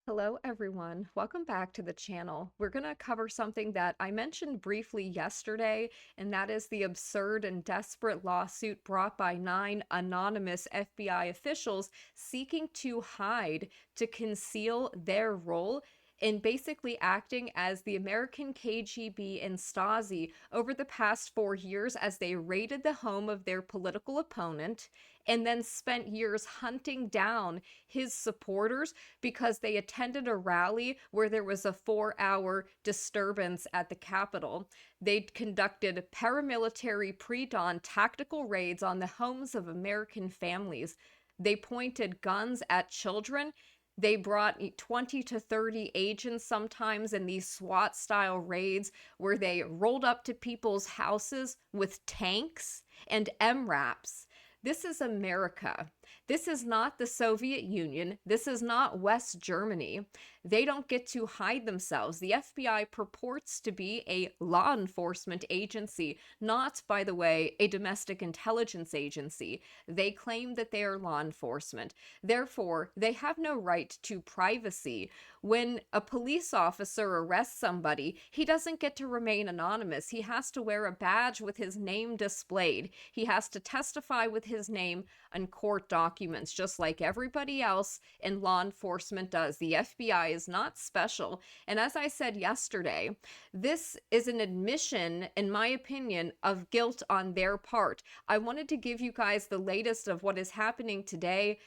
Hello, everyone. Welcome back to the channel. We're going to cover something that I mentioned briefly yesterday, and that is the absurd and desperate lawsuit brought by 9 anonymous FBI officials seeking to hide, to conceal their role in basically acting as the American KGB and Stasi over the past 4 years as they raided the home of their political opponent and then spent years hunting down his supporters because they attended a rally where there was a 4 hour disturbance at the Capitol. They'd conducted paramilitary pre dawn tactical raids on the homes of American families. They pointed guns at children. They brought 20 to 30 agents sometimes in these SWAT style raids where they rolled up to people's houses with tanks and MRAPs. This is America. This is not the Soviet Union. This is not West Germany. They don't get to hide themselves. The FBI purports to be a law enforcement agency, not, by the way, a domestic intelligence agency. They claim that they are law enforcement. Therefore, they have no right to privacy. When a police officer arrests somebody, he doesn't get to remain anonymous. He has to wear a badge with his name displayed. He has to testify with his name on court documents, just like everybody else in law enforcement does. The FBI is not special. And as I said yesterday, this is an admission, in my opinion, of guilt on their part. I wanted to give you guys the latest of what is happening today.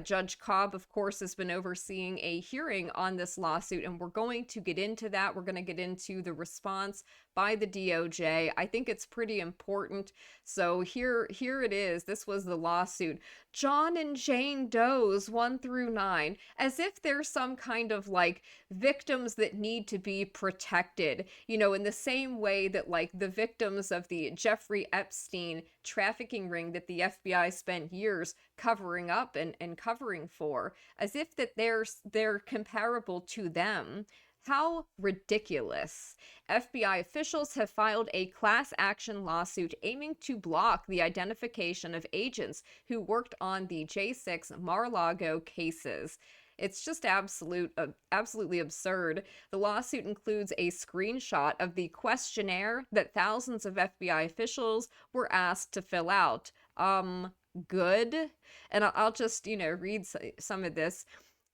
Judge Cobb, of course, has been overseeing a hearing on this lawsuit, and we're going to get into that. We're going to get into the response by the DOJ. I think it's pretty important. So here it is. This was the lawsuit. John and Jane Does 1 through 9, as if there's some kind of like victims that need to be protected, in the same way that like the victims of the Jeffrey Epstein trafficking ring that the FBI spent years covering up and covering for, as if that they're comparable to them. How ridiculous. FBI officials have filed a class action lawsuit aiming to block the identification of agents who worked on the J6 Mar-a-Lago cases. It's just absolutely absurd. The lawsuit includes a screenshot of the questionnaire that thousands of FBI officials were asked to fill out. Good. And I'll just, read some of this.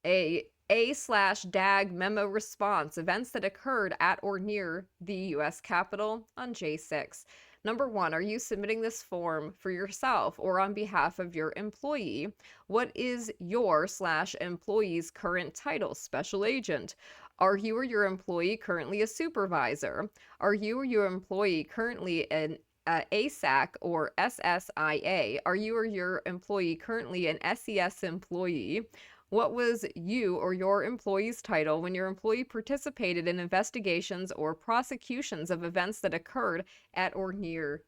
A/DAG memo response, events that occurred at or near the U.S. Capitol on J6. Number one, are you submitting this form for yourself or on behalf of your employee? What is your/employee's current title? Special agent. Are you or your employee currently a supervisor? Are you or your employee currently an ASAC or SSIA? Are you or your employee currently an SES employee? What was you or your employee's title when your employee participated in investigations or prosecutions of events that occurred at or near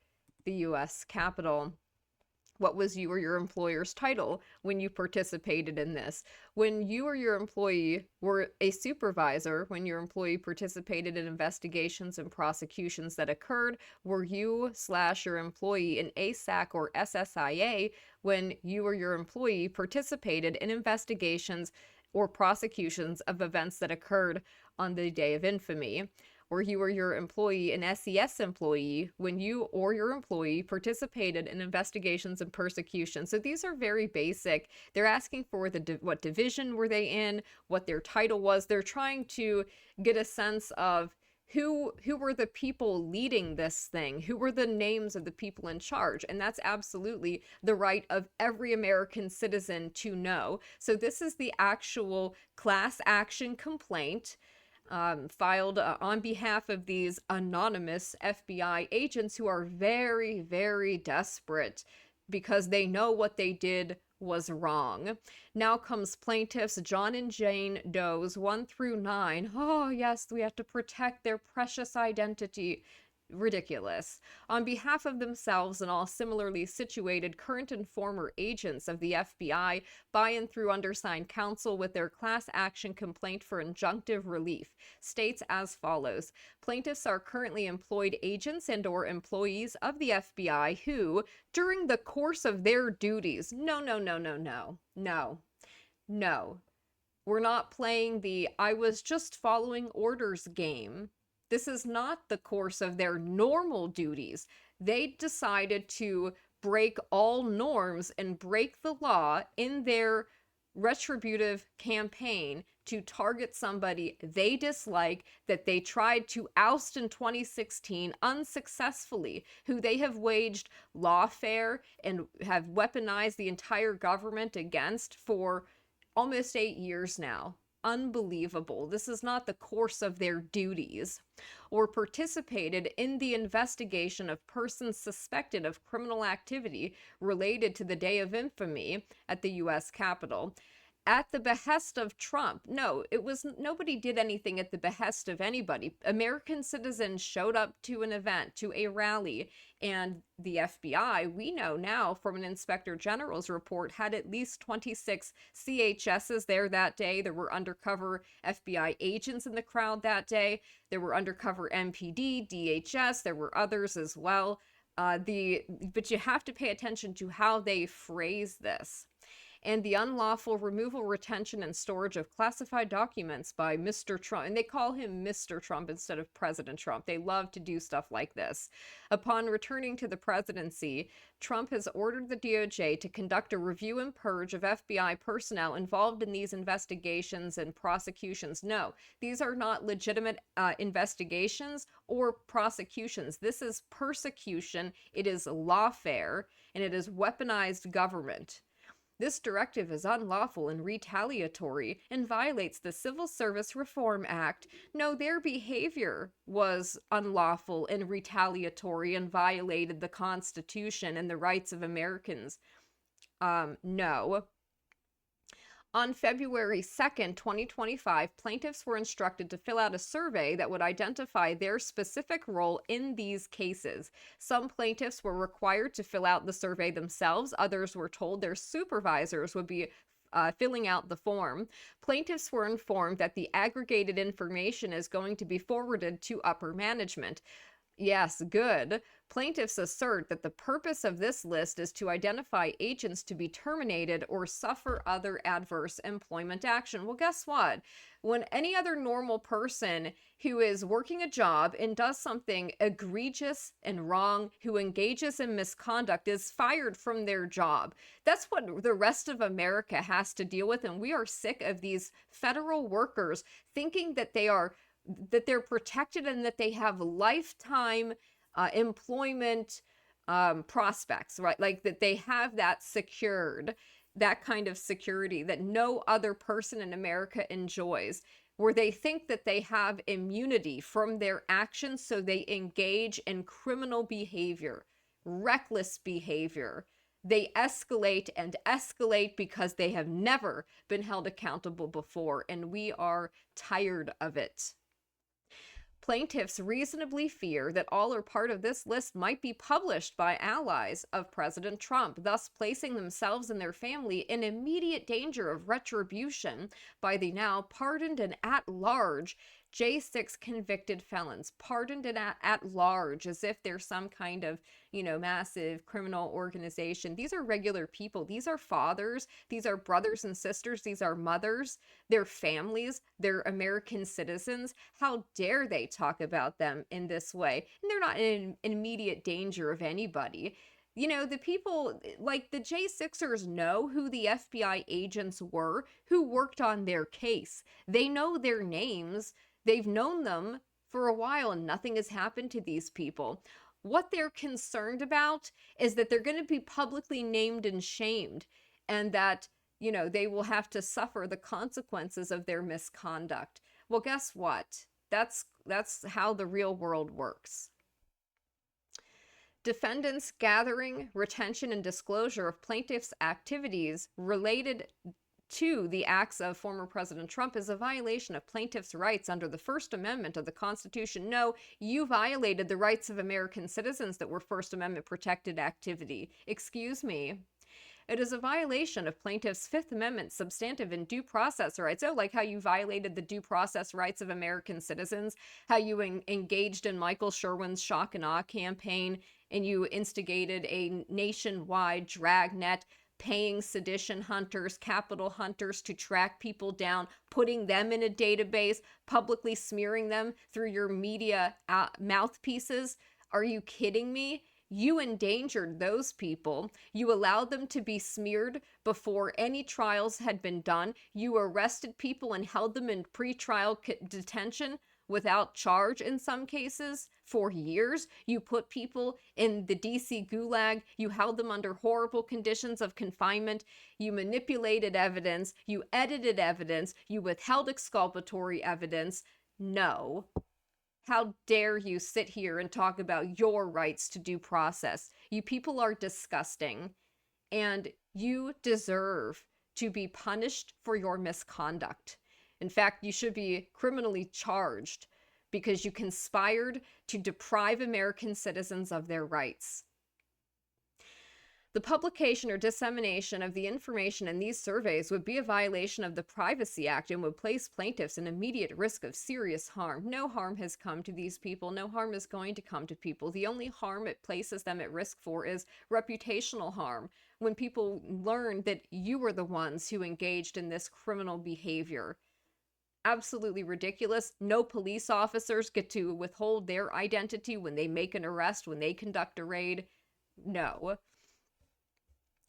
the U.S. Capitol? What was you or your employer's title when you participated in this? When you or your employee were a supervisor, when your employee participated in investigations and prosecutions that occurred, were you/your employee an ASAC or SSIA when you or your employee participated in investigations or prosecutions of events that occurred on the day of infamy? Or you or your employee an SES employee when you or your employee participated in investigations and persecution. So these are very basic. They're asking for what division were they in, what their title was. They're trying to get a sense of who were the people leading this thing, who were the names of the people in charge. And that's absolutely the right of every American citizen to know. So this is the actual class action complaint filed on behalf of these anonymous FBI agents who are very, very desperate because they know what they did was wrong. Now comes plaintiffs John and Jane Does 1 through 9. Oh, yes, we have to protect their precious identity. Ridiculous. On behalf of themselves and all similarly situated current and former agents of the FBI, by and through undersigned counsel with their class action complaint for injunctive relief, states as follows. Plaintiffs are currently employed agents and or employees of the FBI who, during the course of their duties, no, We're not playing the "I was just following orders" game. This is not the course of their normal duties. They decided to break all norms and break the law in their retributive campaign to target somebody they dislike, that they tried to oust in 2016 unsuccessfully, who they have waged lawfare and have weaponized the entire government against for almost 8 years now. Unbelievable. This is not the course of their duties. Or participated in the investigation of persons suspected of criminal activity related to the Day of Infamy at the US Capitol at the behest of Trump. No, it was nobody did anything at the behest of anybody. American citizens showed up to an event, to a rally, and the FBI, we know now from an inspector general's report, had at least 26 CHSs there that day. There were undercover FBI agents in the crowd that day. There were undercover MPD, DHS. There were others as well. But you have to pay attention to how they phrase this. And the unlawful removal, retention, and storage of classified documents by Mr. Trump. And they call him Mr. Trump instead of President Trump. They love to do stuff like this. Upon returning to the presidency, Trump has ordered the DOJ to conduct a review and purge of FBI personnel involved in these investigations and prosecutions. No, these are not legitimate investigations or prosecutions. This is persecution. It is lawfare, and it is weaponized government. This directive is unlawful and retaliatory and violates the Civil Service Reform Act. No, their behavior was unlawful and retaliatory and violated the Constitution and the rights of Americans. No. On February 2nd, 2025, plaintiffs were instructed to fill out a survey that would identify their specific role in these cases. Some plaintiffs were required to fill out the survey themselves. Others were told their supervisors would be filling out the form. Plaintiffs were informed that the aggregated information is going to be forwarded to upper management. Yes, good. Plaintiffs assert that the purpose of this list is to identify agents to be terminated or suffer other adverse employment action. Well, guess what? When any other normal person who is working a job and does something egregious and wrong, who engages in misconduct, is fired from their job. That's what the rest of America has to deal with, and we are sick of these federal workers thinking that they're protected and that they have lifetime employment prospects, right? Like that they have that secured, that kind of security that no other person in America enjoys, where they think that they have immunity from their actions, so they engage in criminal behavior, reckless behavior. They escalate and escalate because they have never been held accountable before, and we are tired of it. Plaintiffs reasonably fear that all or part of this list might be published by allies of President Trump, thus placing themselves and their family in immediate danger of retribution by the now pardoned and at-large J6 convicted felons. Pardoned and at large, as if they're some kind of, massive criminal organization. These are regular people. These are fathers. These are brothers and sisters. These are mothers. They're families. They're American citizens. How dare they talk about them in this way? And they're not in immediate danger of anybody. The people like the J6ers know who the FBI agents were who worked on their case. They know their names. They've known them for a while, and nothing has happened to these people. What they're concerned about is that they're going to be publicly named and shamed, and that, they will have to suffer the consequences of their misconduct. Well, guess what? That's how the real world works. Defendants' gathering, retention, and disclosure of plaintiffs' activities related to the acts of former President Trump is a violation of plaintiffs' rights under the First Amendment of the Constitution. No, you violated the rights of American citizens that were First Amendment protected activity. Excuse me. It is a violation of plaintiffs' Fifth Amendment substantive and due process rights. Oh, like how you violated the due process rights of American citizens, how you engaged in Michael Sherwin's shock and awe campaign, and you instigated a nationwide dragnet paying sedition hunters, capital hunters to track people down, putting them in a database, publicly smearing them through your media mouthpieces. Are you kidding me? You endangered those people. You allowed them to be smeared before any trials had been done. You arrested people and held them in pretrial detention without charge in some cases for years. You put people in the DC gulag. You held them under horrible conditions of confinement. You manipulated evidence. You edited evidence. You withheld exculpatory evidence. No. How dare you sit here and talk about your rights to due process? You people are disgusting, and you deserve to be punished for your misconduct. In fact, you should be criminally charged because you conspired to deprive American citizens of their rights. The publication or dissemination of the information in these surveys would be a violation of the Privacy Act and would place plaintiffs in immediate risk of serious harm. No harm has come to these people. No harm is going to come to people. The only harm it places them at risk for is reputational harm. When people learn that you were the ones who engaged in this criminal behavior. Absolutely ridiculous. No police officers get to withhold their identity when they make an arrest, when they conduct a raid. No.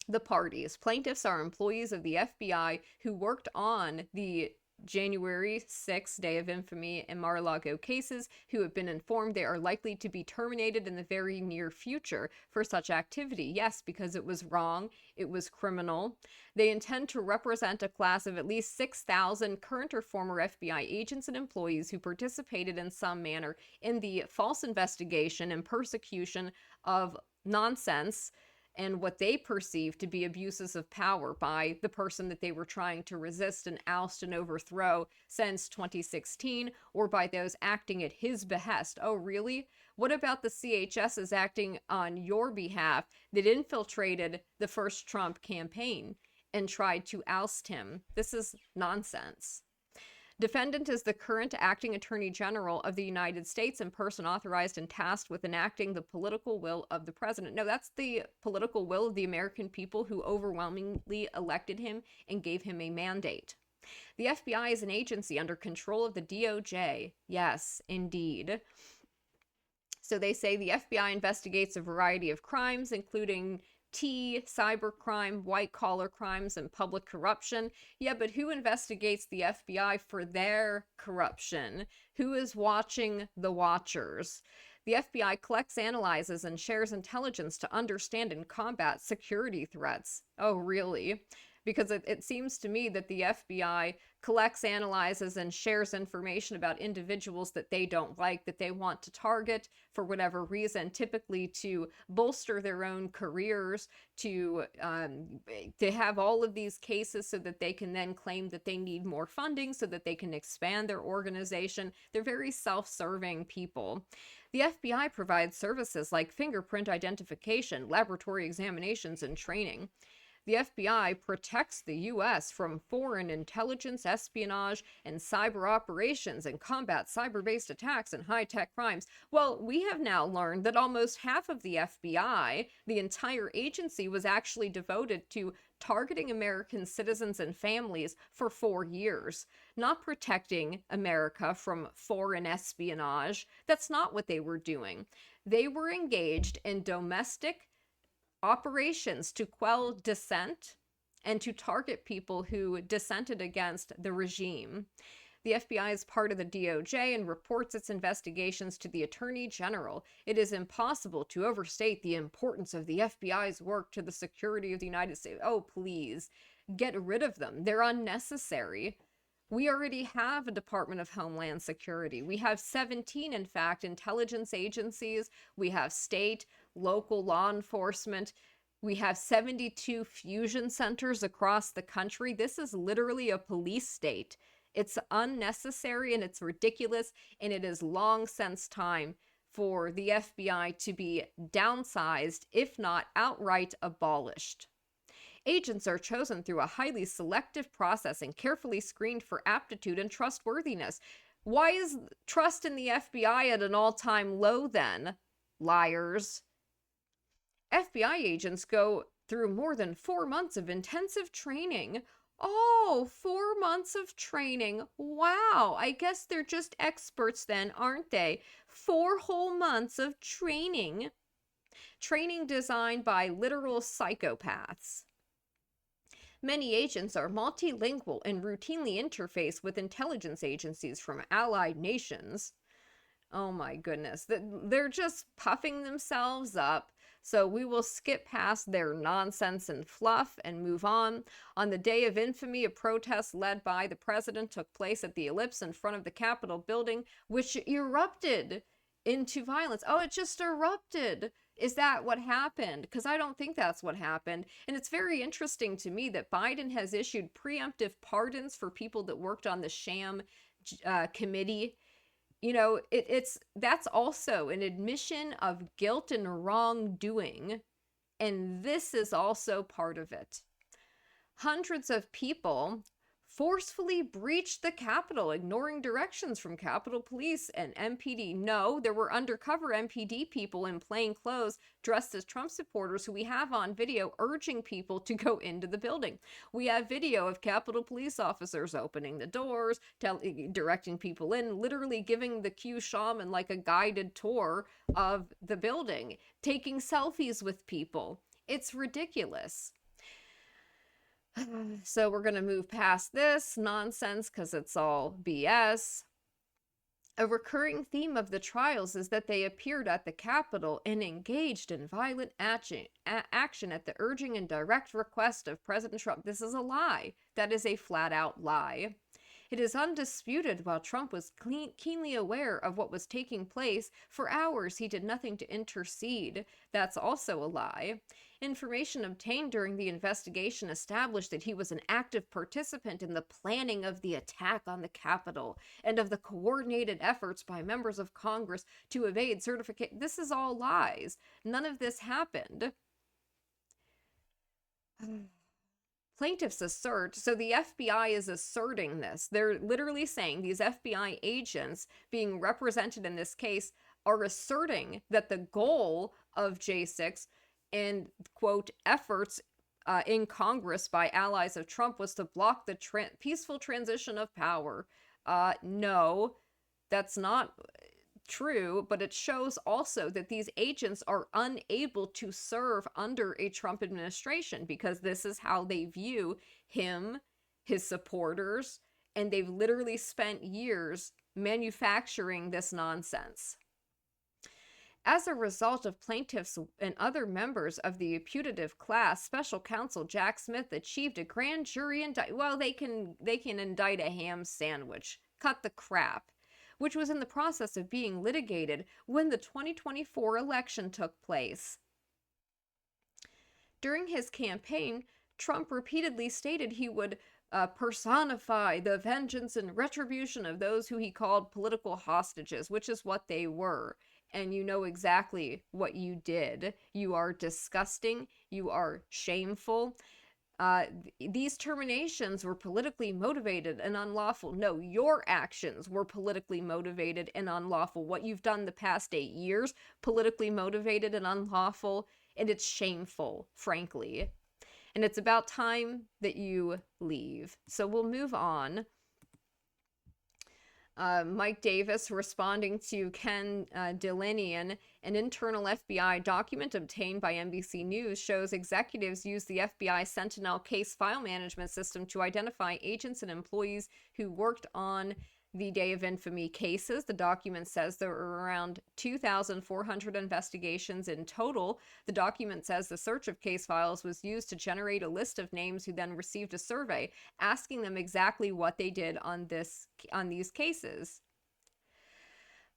The parties. Plaintiffs are employees of the FBI who worked on the January 6th Day of Infamy and Mar-a-Lago cases, who have been informed they are likely to be terminated in the very near future for such activity. Yes, because it was wrong, it was criminal. They intend to represent a class of at least 6,000 current or former FBI agents and employees who participated in some manner in the false investigation and persecution of nonsense and what they perceive to be abuses of power by the person that they were trying to resist and oust and overthrow since 2016, or by those acting at his behest. Oh, really? What about the CHSs acting on your behalf that infiltrated the first Trump campaign and tried to oust him? This is nonsense. Defendant is the current acting Attorney General of the United States and person authorized and tasked with enacting the political will of the president. No, that's the political will of the American people who overwhelmingly elected him and gave him a mandate. The FBI is an agency under control of the DOJ. Yes, indeed. So they say the FBI investigates a variety of crimes, including cybercrime, white-collar crimes, and public corruption. Yeah, but who investigates the FBI for their corruption? Who is watching the watchers? The FBI collects, analyzes, and shares intelligence to understand and combat security threats. Oh, really? Because it seems to me that the FBI collects, analyzes, and shares information about individuals that they don't like, that they want to target for whatever reason, typically to bolster their own careers, to have all of these cases so that they can then claim that they need more funding so that they can expand their organization. They're very self-serving people. The FBI provides services like fingerprint identification, laboratory examinations, and training. The FBI protects the U.S. from foreign intelligence, espionage, and cyber operations and combats cyber-based attacks and high-tech crimes. Well, we have now learned that almost half of the FBI, the entire agency, was actually devoted to targeting American citizens and families for 4 years, not protecting America from foreign espionage. That's not what they were doing. They were engaged in domestic operations to quell dissent and to target people who dissented against the regime. The FBI is part of the DOJ and reports its investigations to the Attorney General. It is impossible to overstate the importance of the FBI's work to the security of the United States. Oh, please, get rid of them. They're unnecessary. We already have a Department of Homeland Security. We have 17, in fact, intelligence agencies. We have state, local law enforcement. We have 72 fusion centers across the country. This is literally a police state. It's unnecessary and it's ridiculous, and it is long since time for the FBI to be downsized, if not outright abolished. Agents are chosen through a highly selective process and carefully screened for aptitude and trustworthiness. Why is trust in the FBI at an all-time low then? Liars. FBI agents go through more than 4 months of intensive training. Oh, 4 months of training. Wow. I guess they're just experts then, aren't they? 4 whole months of training. Training designed by literal psychopaths. Many agents are multilingual and routinely interface with intelligence agencies from allied nations. Oh my goodness. They're just puffing themselves up. So we will skip past their nonsense and fluff and move on. On the day of infamy, a protest led by the president took place at the Ellipse in front of the Capitol building, which erupted into violence. Oh, it just erupted. Is that what happened? Because I don't think that's what happened. And it's very interesting to me that Biden has issued preemptive pardons for people that worked on the sham committee. You know, that's also an admission of guilt and wrongdoing, and this is also part of it. Hundreds of people forcefully breached the Capitol, ignoring directions from Capitol Police and MPD. No, there were undercover MPD people in plain clothes dressed as Trump supporters who we have on video urging people to go into the building. We have video of Capitol Police officers opening the doors, directing people in, literally giving the Q shaman like a guided tour of the building, taking selfies with people. It's ridiculous. So we're going to move past this nonsense because it's all BS. A recurring theme of the trials is that they appeared at the Capitol and engaged in violent action at the urging and direct request of President Trump. This is a lie. That is a flat-out lie. It is undisputed while Trump was keenly aware of what was taking place, for hours he did nothing to intercede. That's also a lie. Information obtained during the investigation established that he was an active participant in the planning of the attack on the Capitol and of the coordinated efforts by members of Congress to evade certification. This is all lies. None of this happened. Plaintiffs assert, so the FBI is asserting this. They're literally saying these FBI agents being represented in this case are asserting that the goal of J6 and, quote, efforts in Congress by allies of Trump was to block the peaceful transition of power. No, that's not true, but it shows also that these agents are unable to serve under a Trump administration because this is how they view him, his supporters, and they've literally spent years manufacturing this nonsense. As a result of plaintiffs and other members of the putative class, special counsel Jack Smith achieved a grand jury indictment. Well, they can indict a ham sandwich. Cut the crap. Which was in the process of being litigated when the 2024 election took place. During his campaign, Trump repeatedly stated he would personify the vengeance and retribution of those who he called political hostages, which is what they were. And you know exactly what you did. You are disgusting. You are shameful. These terminations were politically motivated and unlawful. No, your actions were politically motivated and unlawful. What you've done the past 8 years, politically motivated and unlawful, and it's shameful, frankly. And it's about time that you leave. So we'll move on. Mike Davis responding to Ken Dilanian, an internal FBI document obtained by NBC News shows executives use the FBI Sentinel case file management system to identify agents and employees who worked on the Day of Infamy cases. The document says there were around 2,400 investigations in total. The document says the search of case files was used to generate a list of names who then received a survey asking them exactly what they did on these cases.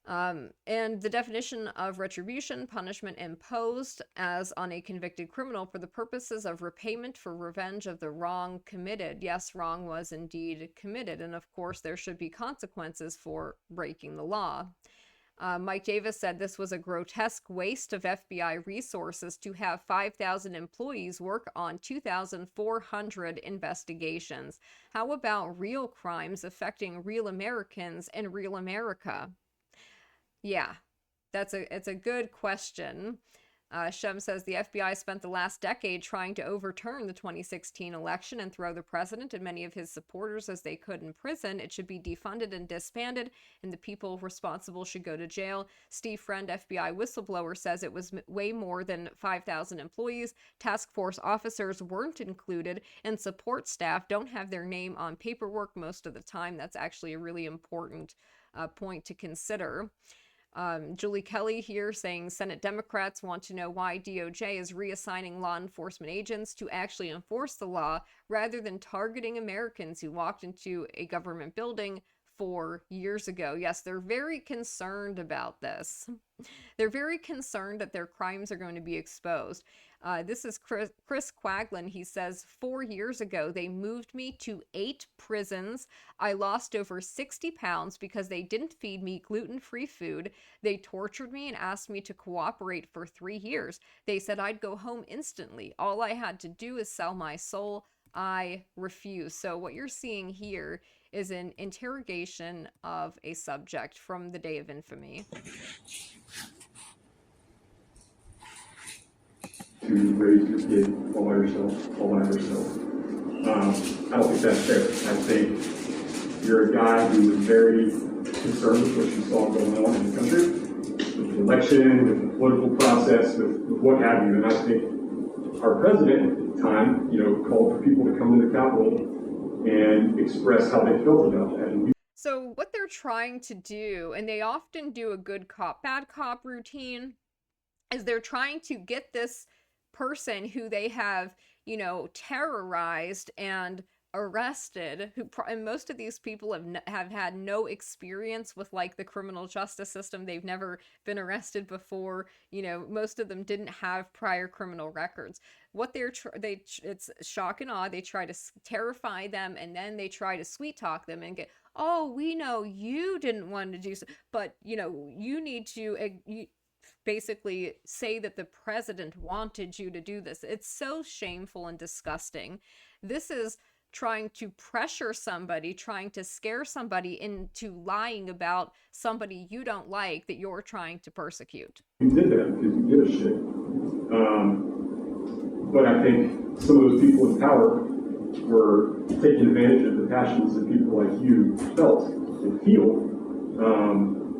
And the definition of retribution, punishment imposed as on a convicted criminal for the purposes of repayment for revenge of the wrong committed. Yes, wrong was indeed committed, and of course there should be consequences for breaking the law. Mike Davis said this was a grotesque waste of FBI resources to have 5,000 employees work on 2,400 investigations. How about real crimes affecting real Americans and real America? Yeah, it's a good question. Shem says the FBI spent the last decade trying to overturn the 2016 election and throw the president and many of his supporters as they could in prison. It should be defunded and disbanded, and the people responsible should go to jail. Steve Friend, FBI whistleblower, says it was way more than 5,000 employees. Task force officers weren't included, and support staff don't have their name on paperwork most of the time. That's actually a really important point to consider. Julie Kelly here saying Senate Democrats want to know why DOJ is reassigning law enforcement agents to actually enforce the law rather than targeting Americans who walked into a government building 4 years ago. Yes, they're very concerned about this. They're very concerned that their crimes are going to be exposed. This is Chris Quaglin. He says, 4 years ago, they moved me to 8 prisons. I lost over 60 pounds because they didn't feed me gluten-free food. They tortured me and asked me to cooperate for 3 years. They said I'd go home instantly. All I had to do is sell my soul. I refuse. So what you're seeing here is an interrogation of a subject from the day of infamy. To raise your kid all by yourself, all by yourself. I don't think that's fair. I think you're a guy who was very concerned with what you saw going on in the country, with the election, with the political process, with what have you. And I think our president at the time, called for people to come to the Capitol and express how they felt about that. And so what they're trying to do, and they often do a good cop, bad cop routine, is they're trying to get this person who they have, terrorized and arrested, and most of these people have had no experience with like the criminal justice system. They've never been arrested before. Most of them didn't have prior criminal records. What it's shock and awe. They try to terrify them, and then they try to sweet talk them and get, oh, we know you didn't want to do so, but you need to basically say that the president wanted you to do this. It's so shameful and disgusting. This is trying to pressure somebody, trying to scare somebody into lying about somebody you don't like that you're trying to persecute. You did that because you give a shit. But I think some of those people in power were taking advantage of the passions that people like you felt and feel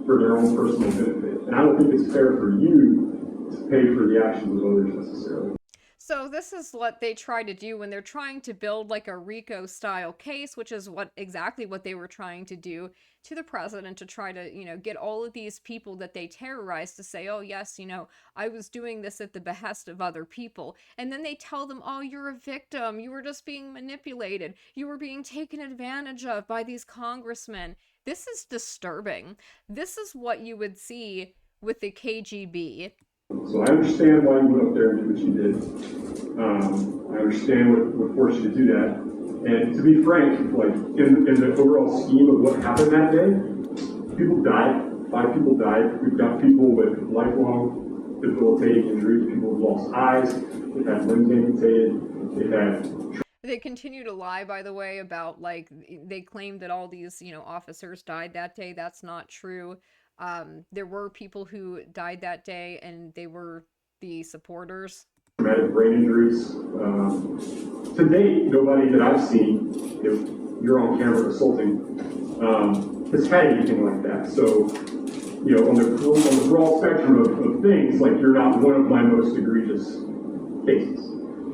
for their own personal benefit. And I don't think it's fair for you to pay for the actions of others necessarily. So this is what they try to do when they're trying to build like a RICO style case, which is exactly what they were trying to do to the president, to try to, get all of these people that they terrorized to say, oh yes, I was doing this at the behest of other people. And then they tell them, oh, you're a victim. You were just being manipulated. You were being taken advantage of by these congressmen. This is disturbing. This is what you would see with the KGB. So I understand why you went up there and did what you did. I understand what forced you to do that. And to be frank, like in the overall scheme of what happened that day, people died. 5 people died. We've got people with lifelong debilitating injuries. People who lost eyes. They've had limbs amputated. They've had. They continue to lie, by the way, about like they claim that all these, officers died that day. That's not true. There were people who died that day, and they were the supporters. Traumatic brain injuries. To date, nobody that I've seen, if you're on camera assaulting, has had anything like that. So, on the broad spectrum of things, like you're not one of my most egregious cases.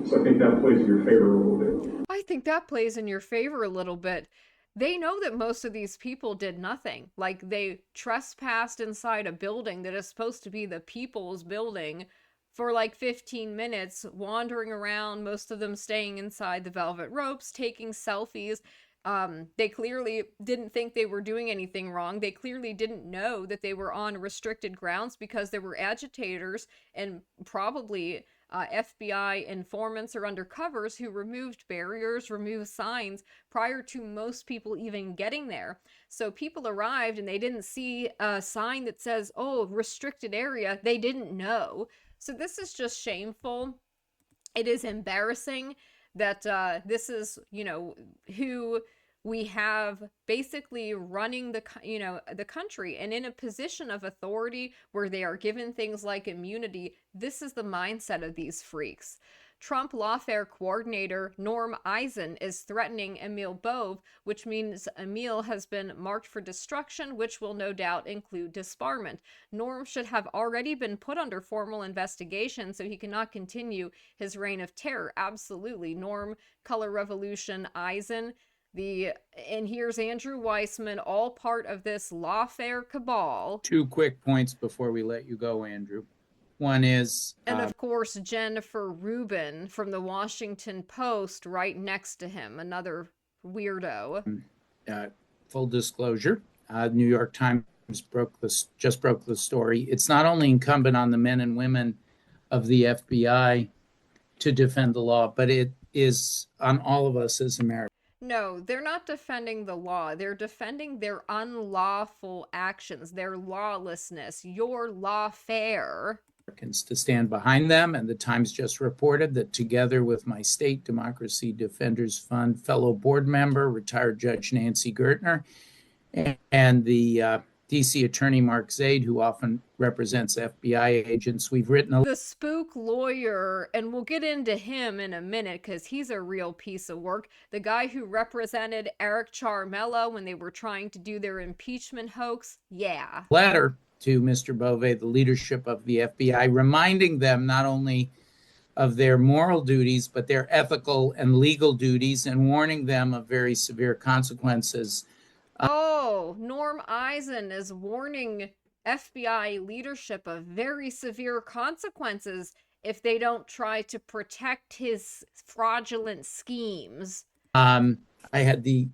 So I think that plays in your favor a little bit. I think that plays in your favor a little bit. They know that most of these people did nothing. Like, they trespassed inside a building that is supposed to be the people's building for like 15 minutes, wandering around, most of them staying inside the velvet ropes, taking selfies. They clearly didn't think they were doing anything wrong. They clearly didn't know that they were on restricted grounds because there were agitators and probably FBI informants or undercovers who removed barriers, removed signs prior to most people even getting there. So people arrived and they didn't see a sign that says, oh, restricted area. They didn't know. So this is just shameful. It is embarrassing that this is, who we have basically running the country, and in a position of authority where they are given things like immunity. This is the mindset of these freaks. Trump lawfare coordinator Norm Eisen is threatening Emil Bove, which means Emil has been marked for destruction, which will no doubt include disbarment. Norm should have already been put under formal investigation so he cannot continue his reign of terror. Absolutely. Norm, Color Revolution, Eisen, and here's Andrew Weissman, all part of this lawfare cabal. Two quick points before we let you go, Andrew. One is, and of course, Jennifer Rubin from the Washington Post right next to him, another weirdo. Full disclosure, New York Times just broke the story. It's not only incumbent on the men and women of the FBI to defend the law, but it is on all of us as Americans. No, they're not defending the law. They're defending their unlawful actions, their lawlessness, your lawfare. To stand behind them. And the Times just reported that together with my State Democracy Defenders Fund fellow board member, retired Judge Nancy Gertner, and the D.C. Attorney Mark Zaid, who often represents FBI agents, we've written the spook lawyer, and we'll get into him in a minute because he's a real piece of work. The guy who represented Eric Charmella when they were trying to do their impeachment hoax. Yeah. Letter to Mr. Bove, the leadership of the FBI, reminding them not only of their moral duties, but their ethical and legal duties, and warning them of very severe consequences. Oh, Norm Eisen is warning FBI leadership of very severe consequences if they don't try to protect his fraudulent schemes. I had the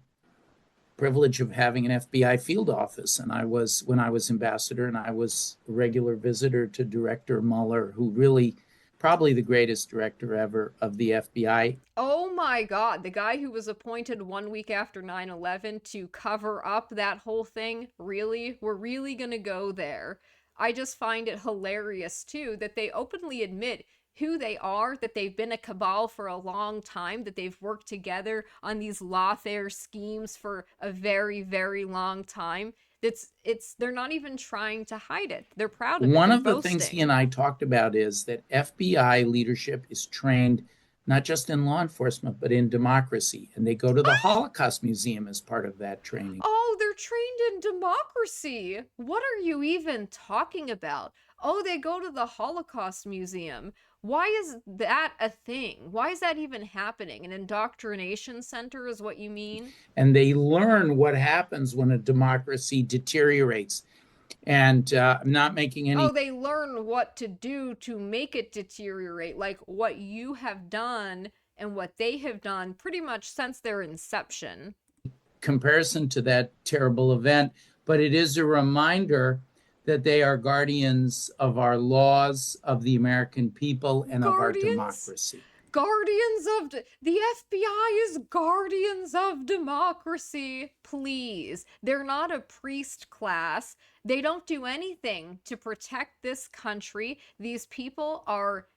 privilege of having an FBI field office, and when I was ambassador, and I was a regular visitor to Director Mueller, who really probably the greatest director ever of the FBI. Oh my God, the guy who was appointed 1 week after 9/11 to cover up that whole thing. Really? We're really gonna go there. I just find it hilarious too that they openly admit who they are, that they've been a cabal for a long time, that they've worked together on these lawfare schemes for a very, very long time. They're not even trying to hide it. They're proud of it. One They're of the boasting. things he and I talked about is that FBI leadership is trained not just in law enforcement, but in democracy. And they go to the Holocaust Museum as part of that training. Oh, they're trained in democracy. What are you even talking about? Oh, they go to the Holocaust Museum. Why is that a thing? Why is that even happening? An indoctrination center is what you mean? And they learn what happens when a democracy deteriorates. And I'm not making any... Oh, they learn what to do to make it deteriorate, like what you have done and what they have done pretty much since their inception. Comparison to that terrible event, but it is a reminder that they are guardians of our laws, of the American people, and of our democracy. Guardians of the FBI is guardians of democracy. Please. They're not a priest class. They don't do anything to protect this country. These people are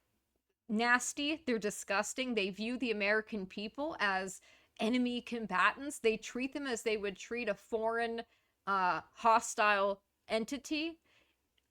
nasty. They're disgusting. They view the American people as enemy combatants. They treat them as they would treat a foreign hostile entity.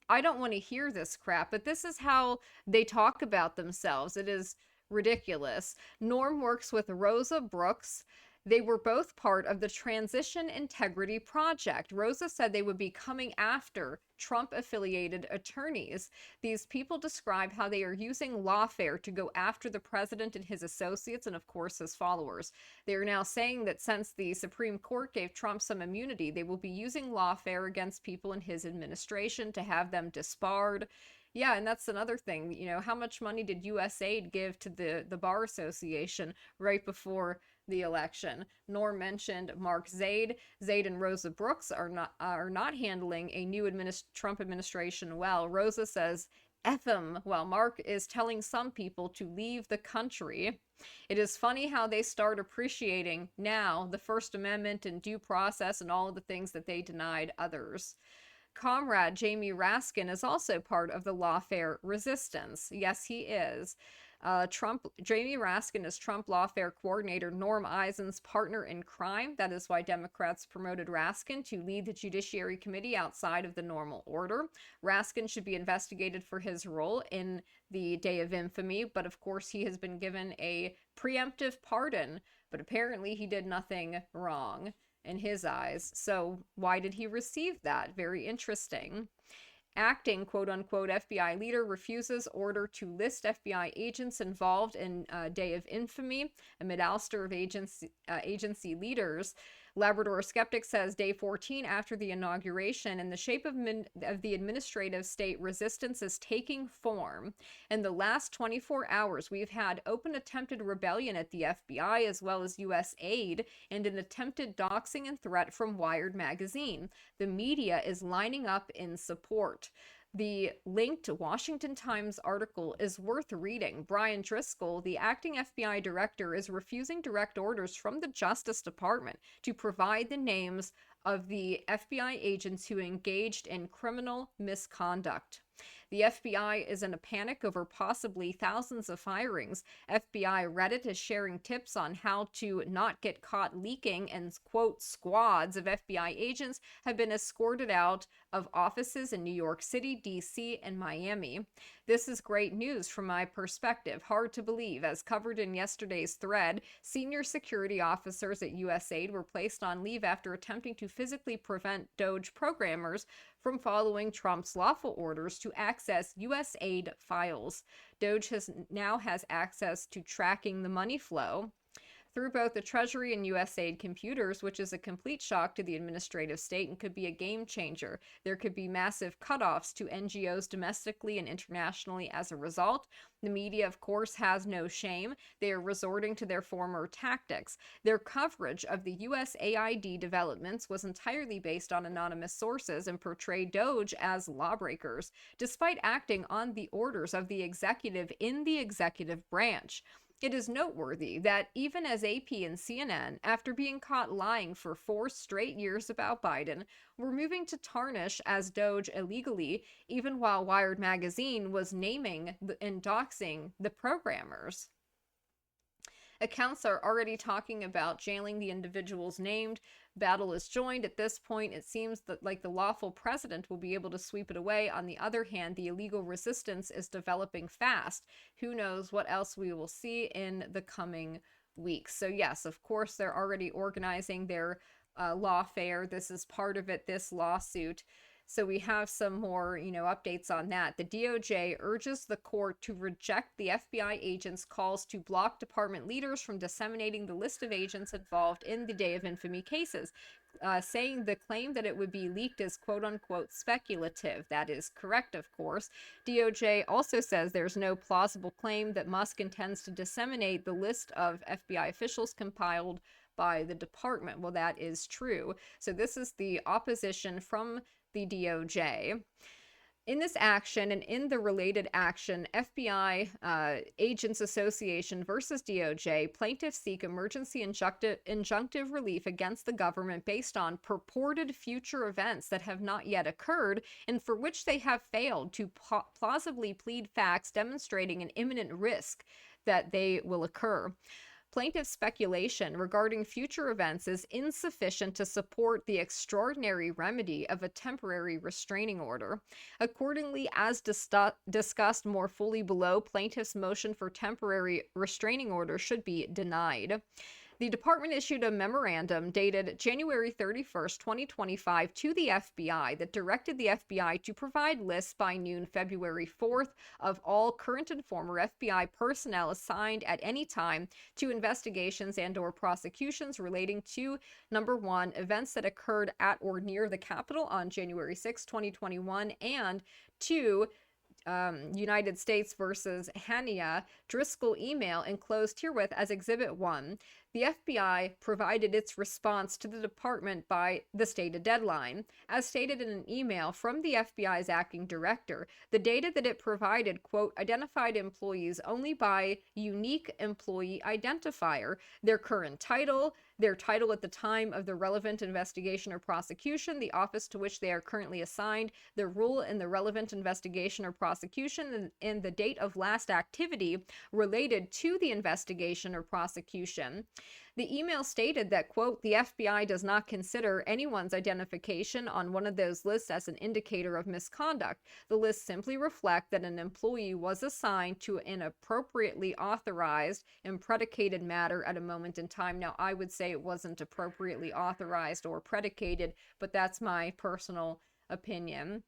I don't want to hear this crap, but this is how they talk about themselves. It is ridiculous. Norm works with Rosa Brooks. They were both part of the Transition Integrity Project. Rosa said they would be coming after Trump-affiliated attorneys. These people describe how they are using lawfare to go after the president and his associates and, of course, his followers. They are now saying that since the Supreme Court gave Trump some immunity, they will be using lawfare against people in his administration to have them disbarred. Yeah, and that's another thing. You know, how much money did USAID give to the Bar Association right before the election? Norm mentioned Mark Zaid. Zaid and Rosa Brooks are not handling a new Trump administration well. Rosa says, F him, while Mark is telling some people to leave the country. It is funny how they start appreciating now the First Amendment and due process and all of the things that they denied others. Comrade Jamie Raskin is also part of the lawfare resistance. Yes, he is. Jamie Raskin is Trump lawfare coordinator Norm Eisen's partner in crime. That is why Democrats promoted Raskin to lead the Judiciary Committee outside of the normal order. Raskin should be investigated for his role in the Day of Infamy, but of course he has been given a preemptive pardon, but apparently he did nothing wrong in his eyes. So why did he receive that? Very interesting. Acting quote unquote FBI leader refuses order to list FBI agents involved in Day of Infamy amid ouster of agency leaders. Labrador Skeptic says day 14 after the inauguration, in the shape of the administrative state, resistance is taking form. In the last 24 hours, we've had open attempted rebellion at the FBI as well as U.S. aid and an attempted doxing and threat from Wired magazine. The media is lining up in support. The linked Washington Times article is worth reading. Brian Driscoll, the acting FBI director, is refusing direct orders from the Justice Department to provide the names of the FBI agents who engaged in criminal misconduct. The FBI is in a panic over possibly thousands of firings. FBI Reddit is sharing tips on how to not get caught leaking, and quote, squads of FBI agents have been escorted out of offices in New York City, D.C., and Miami. This is great news from my perspective. Hard to believe. As covered in yesterday's thread, senior security officers at USAID were placed on leave after attempting to physically prevent DOJ programmers from following Trump's lawful orders to access USAID files. DOJ now has access to tracking the money flow through both the Treasury and USAID computers, which is a complete shock to the administrative state and could be a game changer. There could be massive cutoffs to NGOs domestically and internationally as a result. The media, of course, has no shame. They are resorting to their former tactics. Their coverage of the USAID developments was entirely based on anonymous sources and portrayed DOJ as lawbreakers, despite acting on the orders of the executive in the executive branch. It is noteworthy that even as AP and CNN, after being caught lying for 4 straight years about Biden, were moving to tarnish as DOJ illegally, even while Wired magazine was naming and doxing the programmers. Accounts are already talking about jailing the individuals named. Battle is joined. At this point, it seems that like the lawful president will be able to sweep it away. On the other hand, the illegal resistance is developing fast. Who knows what else we will see in the coming weeks. So yes, of course, they're already organizing their lawfare. This is part of it, this lawsuit. So we have some more, updates on that. The DOJ urges the court to reject the FBI agents' calls to block department leaders from disseminating the list of agents involved in the Day of Infamy cases, saying the claim that it would be leaked is quote-unquote speculative. That is correct, of course. DOJ also says there's no plausible claim that Musk intends to disseminate the list of FBI officials compiled by the department. Well, that is true. So this is the opposition from the DOJ. In this action and in the related action, FBI Agents Association versus DOJ, plaintiffs seek emergency injunctive relief against the government based on purported future events that have not yet occurred and for which they have failed to plausibly plead facts demonstrating an imminent risk that they will occur. Plaintiff speculation regarding future events is insufficient to support the extraordinary remedy of a temporary restraining order. Accordingly, as discussed more fully below, plaintiff's motion for temporary restraining order should be denied. The department issued a memorandum dated January 31st, 2025 to the FBI that directed the FBI to provide lists by noon February 4th of all current and former FBI personnel assigned at any time to investigations and or prosecutions relating to, number 1, events that occurred at or near the Capitol on January 6, 2021, and 2, United States versus Hania Driscoll email enclosed herewith as Exhibit 1. The FBI provided its response to the department by the stated deadline. As stated in an email from the FBI's acting director, the data that it provided, quote, identified employees only by unique employee identifier, their current title, their title at the time of the relevant investigation or prosecution, the office to which they are currently assigned, their role in the relevant investigation or prosecution, and the date of last activity related to the investigation or prosecution. The email stated that, quote, the FBI does not consider anyone's identification on one of those lists as an indicator of misconduct. The lists simply reflect that an employee was assigned to an appropriately authorized and predicated matter at a moment in time. Now, I would say it wasn't appropriately authorized or predicated, but that's my personal opinion.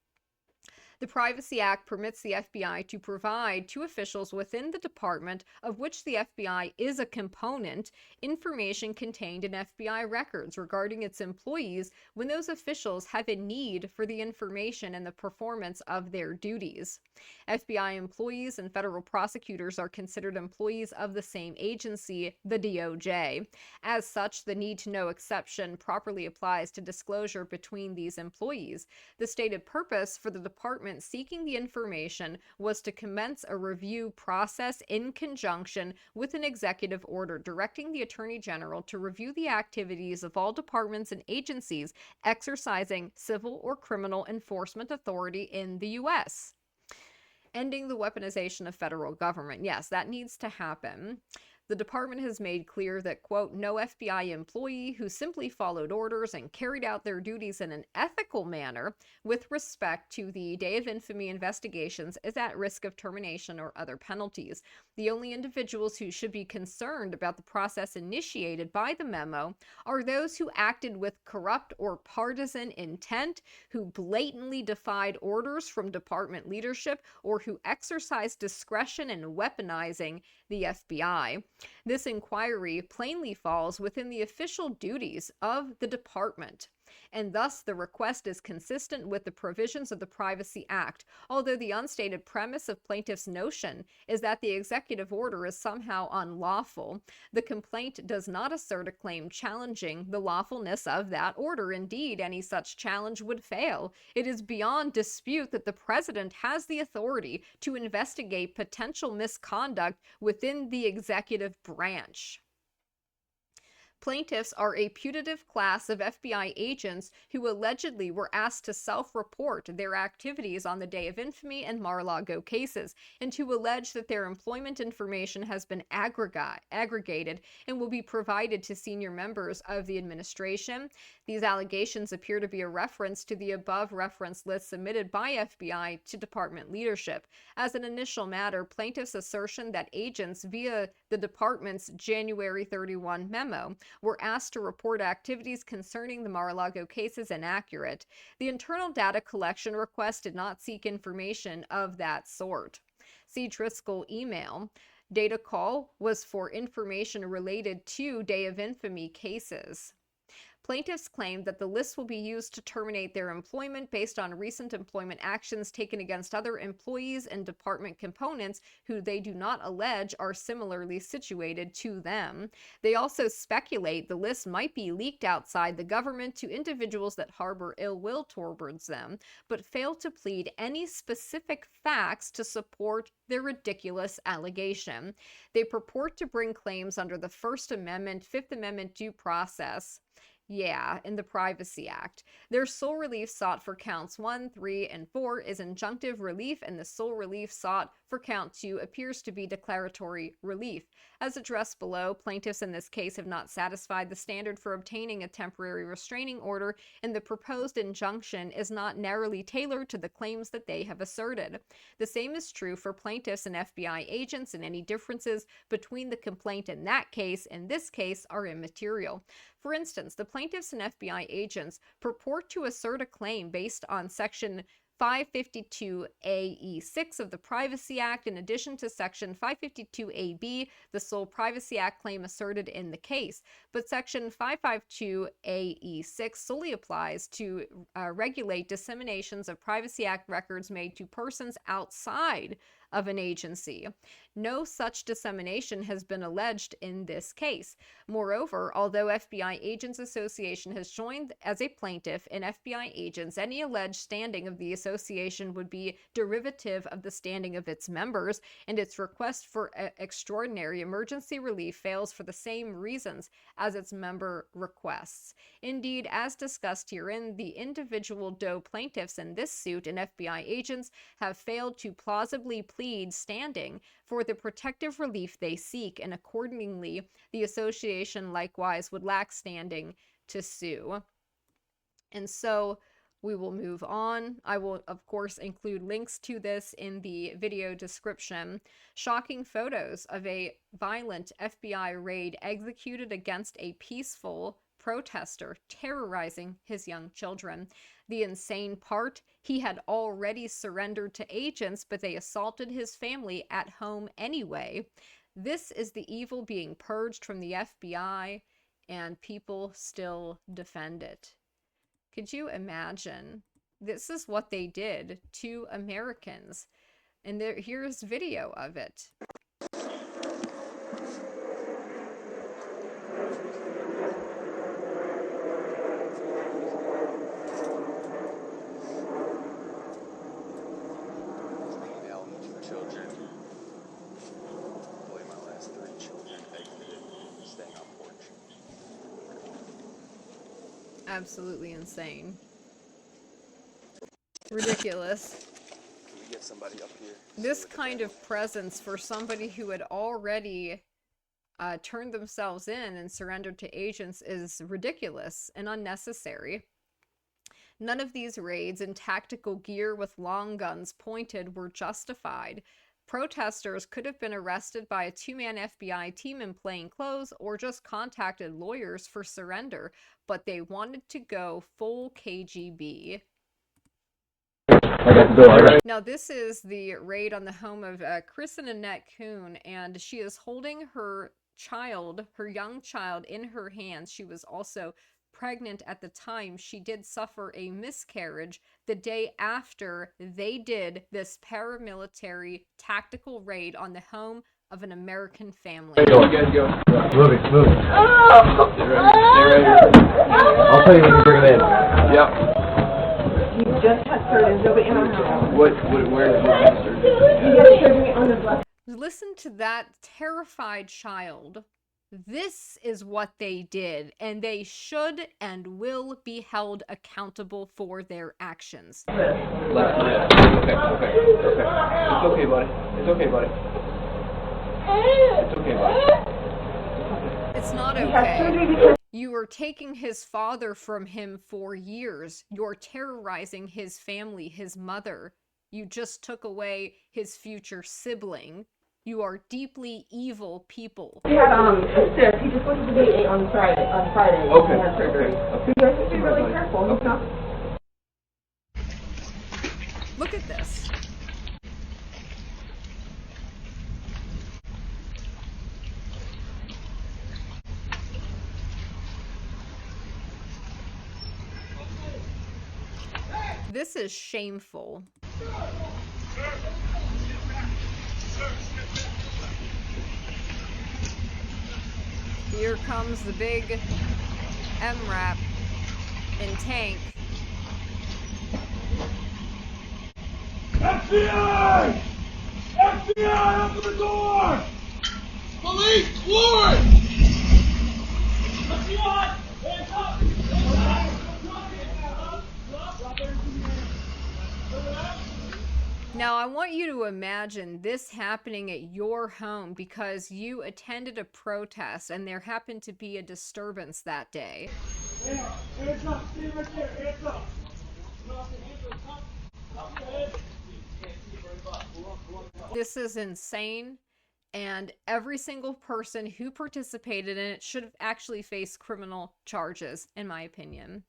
The Privacy Act permits the FBI to provide to officials within the department, of which the FBI is a component, information contained in FBI records regarding its employees when those officials have a need for the information and the performance of their duties. FBI employees and federal prosecutors are considered employees of the same agency, the DOJ. As such, the need to know exception properly applies to disclosure between these employees. The stated purpose for the department seeking the information was to commence a review process in conjunction with an executive order directing the Attorney General to review the activities of all departments and agencies exercising civil or criminal enforcement authority in the U.S. Ending the weaponization of federal government. Yes, that needs to happen. The department has made clear that, quote, no FBI employee who simply followed orders and carried out their duties in an ethical manner with respect to the Day of Infamy investigations is at risk of termination or other penalties. The only individuals who should be concerned about the process initiated by the memo are those who acted with corrupt or partisan intent, who blatantly defied orders from department leadership, or who exercised discretion in weaponizing the FBI. This inquiry plainly falls within the official duties of the department, and thus the request is consistent with the provisions of the Privacy Act, although the unstated premise of plaintiff's notion is that the executive order is somehow unlawful. The complaint does not assert a claim challenging the lawfulness of that order. Indeed, any such challenge would fail. It is beyond dispute that the president has the authority to investigate potential misconduct within the executive branch. Plaintiffs are a putative class of FBI agents who allegedly were asked to self-report their activities on the Day of Infamy and Mar-a-Lago cases, and to allege that their employment information has been aggregated and will be provided to senior members of the administration. These allegations appear to be a reference to the above reference list submitted by FBI to department leadership. As an initial matter, plaintiffs' assertion that agents via the department's January 31 memo were asked to report activities concerning the Mar-a-Lago case is inaccurate. The internal data collection request did not seek information of that sort. See Driscoll email. Data call was for information related to Day of Infamy cases. Plaintiffs claim that the list will be used to terminate their employment based on recent employment actions taken against other employees and department components who they do not allege are similarly situated to them. They also speculate the list might be leaked outside the government to individuals that harbor ill will towards them, but fail to plead any specific facts to support their ridiculous allegation. They purport to bring claims under the First Amendment, Fifth Amendment due process. In the Privacy Act. Their sole relief sought for counts 1, 3, and 4 is injunctive relief, and the sole relief sought for count 2 appears to be declaratory relief. As addressed below, plaintiffs in this case have not satisfied the standard for obtaining a temporary restraining order, and the proposed injunction is not narrowly tailored to the claims that they have asserted. The same is true for plaintiffs and FBI agents, and any differences between the complaint in that case and this case are immaterial. For instance, the plaintiffs and FBI agents purport to assert a claim based on Section 552A(e)(6) of the Privacy Act, in addition to Section 552A(b), the sole Privacy Act claim asserted in the case. But Section 552A(e)(6) solely applies to regulate disseminations of Privacy Act records made to persons outside of an agency. No such dissemination has been alleged in this case. Moreover, although FBI Agents Association has joined as a plaintiff in FBI Agents, any alleged standing of the association would be derivative of the standing of its members, and its request for extraordinary emergency relief fails for the same reasons as its member requests. Indeed, as discussed herein, the individual Doe plaintiffs in this suit and FBI agents have failed to plausibly plead standing for the protective relief they seek, and accordingly, the association likewise would lack standing to sue. And so we will move on. I will, of course, include links to this in the video description. Shocking photos of a violent FBI raid executed against a peaceful protester terrorizing his young children. The insane part, he had already surrendered to agents, but they assaulted his family at home anyway. This is the evil being purged from the FBI, and people still defend it. Could you imagine? This is what they did to Americans. And here's video of it. Absolutely insane. Ridiculous. Can we get somebody up here? This kind of presence for somebody who had already turned themselves in and surrendered to agents is ridiculous and unnecessary. None of these raids in tactical gear with long guns pointed were justified. Protesters could have been arrested by a two-man FBI team in plain clothes or just contacted lawyers for surrender, but they wanted to go full KGB. Now, this is the raid on the home of Chris and Annette Kuhn, and she is holding her child, her young child, in her hands. She was also pregnant at the time. She did suffer a miscarriage the day after they did this paramilitary tactical raid on the home of an American family. Go. Move it. Stay ready. I'll tell you when you bring it in. Yep. You just had surgery. Nobody in our house. Where is your surgery? You had surgery on the left. Listen to that terrified child. This is what they did, and they should and will be held accountable for their actions. Left. Okay. It's okay, buddy. It's not okay. You are taking his father from him for years. You're terrorizing his family, his mother. You just took away his future sibling. You are deeply evil people. He had a cyst. He just went to the VA on Friday. Okay. He had surgery. Okay. So you guys have to be really careful. Okay. Look at this. This is shameful. Here comes the big MRAP and tank. FBI! FBI, open the door! Police, forward! FBI, hands up! Now, I want you to imagine this happening at your home because you attended a protest and there happened to be a disturbance that day. Hands up, stay right there, hands up! This is insane, and every single person who participated in it should have actually faced criminal charges, in my opinion.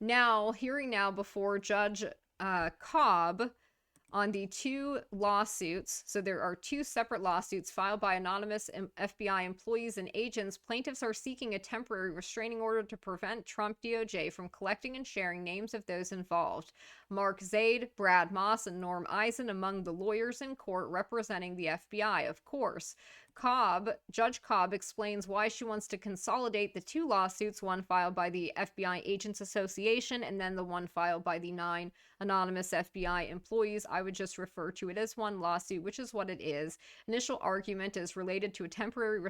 Now, hearing now before Judge Cobb On the two lawsuits, so there are two separate lawsuits filed by anonymous FBI employees and agents, plaintiffs are seeking a temporary restraining order to prevent Trump DOJ from collecting and sharing names of those involved. Mark Zaid, Brad Moss, and Norm Eisen among the lawyers in court representing the FBI, of course. Judge Cobb explains why she wants to consolidate the two lawsuits, one filed by the FBI Agents Association and then the one filed by the 9 anonymous FBI employees. I would just refer to it as one lawsuit, which is what it is. Initial argument is related to a temporary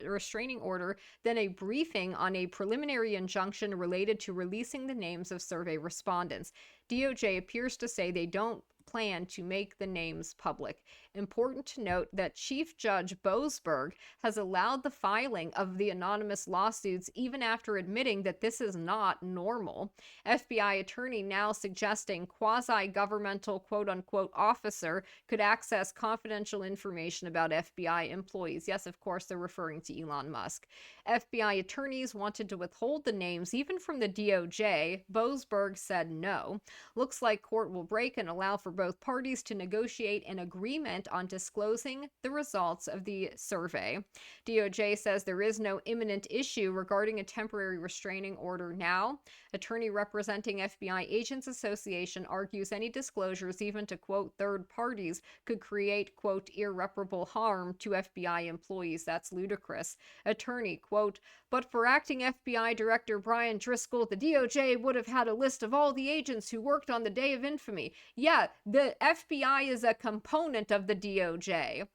restraining order, then a briefing on a preliminary injunction related to releasing the names of survey respondents. DOJ appears to say they don't plan to make the names public. Important to note that Chief Judge Boasberg has allowed the filing of the anonymous lawsuits even after admitting that this is not normal. FBI attorney now suggesting quasi-governmental quote-unquote officer could access confidential information about FBI employees. Yes, of course, they're referring to Elon Musk. FBI attorneys wanted to withhold the names even from the DOJ. Boasberg said no. Looks like court will break and allow for both parties to negotiate an agreement on disclosing the results of the survey. DOJ says there is no imminent issue regarding a temporary restraining order now. Attorney representing FBI Agents Association argues any disclosures, even to quote third parties, could create quote irreparable harm to FBI employees. That's ludicrous. Attorney, quote, but for acting FBI Director Brian Driscoll, the DOJ would have had a list of all the agents who worked on the day of infamy. Yeah, the FBI is a component of the DOJ.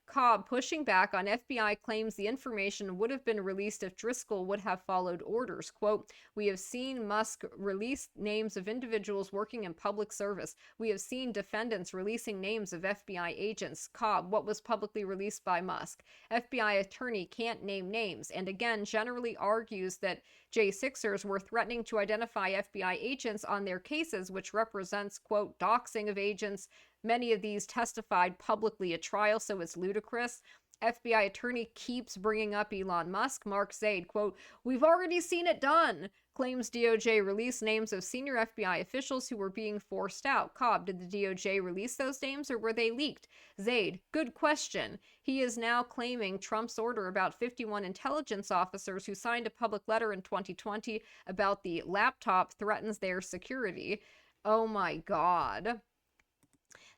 Cobb pushing back on FBI claims the information would have been released if Driscoll would have followed orders. Quote, we have seen Musk release names of individuals working in public service. We have seen defendants releasing names of FBI agents. Cobb, what was publicly released by Musk? FBI attorney can't name names, and again generally argues that J6ers were threatening to identify FBI agents on their cases, which represents, quote, doxing of agents. Many of these testified publicly at trial, so it's ludicrous. FBI attorney keeps bringing up Elon Musk. Mark Zaid, quote, we've already seen it done. Claims DOJ released names of senior FBI officials who were being forced out. Cobb, did the DOJ release those names or were they leaked? Zaid, good question. He is now claiming Trump's order about 51 intelligence officers who signed a public letter in 2020 about the laptop threatens their security. Oh my God.